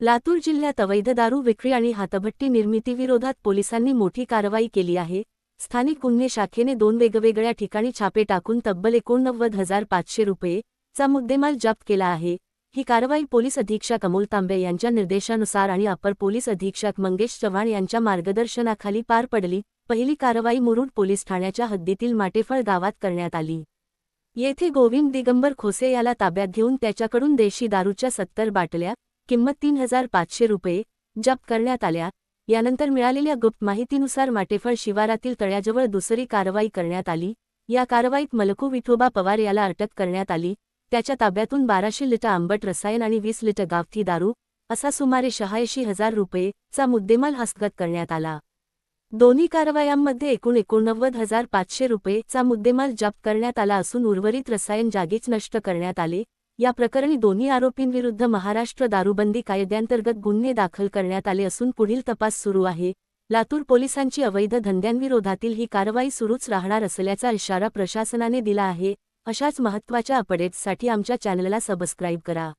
लातूर जिल्ह्यात अवैध दारू विक्री आणि हातभट्टी निर्मितीविरोधात पोलिसांनी मोठी कारवाई केली आहे। स्थानिक गुन्हे शाखेने 2 वेगवेगळ्या ठिकाणी छापे टाकून तब्बल 89,500 रुपयेचा मुद्देमाल जप्त केला आहे। ही कारवाई पोलीस अधीक्षक अमोल तांबे यांच्या निर्देशानुसार आणि अपर पोलीस अधीक्षक मंगेश चव्हाण यांच्या मार्गदर्शनाखाली पार पडली। पहिली कारवाई मुरुड पोलीस ठाण्याच्या हद्दीतील माटेफळ गावात करण्यात आली। येथे गोविंद दिगंबर खोसे याला ताब्यात घेऊन त्याच्याकडून देशी दारूच्या 70 बाटल्या किंमत 3,500 रुपये जप्त करण्यात आल्या। यानंतर मिळालेल्या गुप्त माहितीनुसार माटेफळ शिवारातील तळ्याजवळ दुसरी कारवाई करण्यात आली। या कारवाईत मलकू विठोबा पवार याला अटक करण्यात आली। त्याच्या ताब्यातून 1200 लिटर आंबट रसायन आणि 20 लिटर गावठी दारू असा सुमारे 86,000 रुपयेचा मुद्देमाल हस्तगत करण्यात आला। दोन्ही कारवायांमध्ये एकूण 89,500 रुपयेचा मुद्देमाल जप्त करण्यात आला असून उर्वरित रसायन जागीच नष्ट करण्यात आले। या प्रकरणी दोन्ही आरोपींविरुद्ध महाराष्ट्र दारूबंदी कायद्याअंतर्गत गुन्हे दाखल करण्यात आले असून पुढील तपास सुरू आहे। लातूर पोलिसांची अवैध धंद्यांविरोधातील ही कारवाई सुरूच राहणार असल्याचा इशारा प्रशासनाने दिला आहे। अशाच महत्त्वाच्या अपडेट्ससाठी आमच्या चॅनलला सबस्क्राईब करा।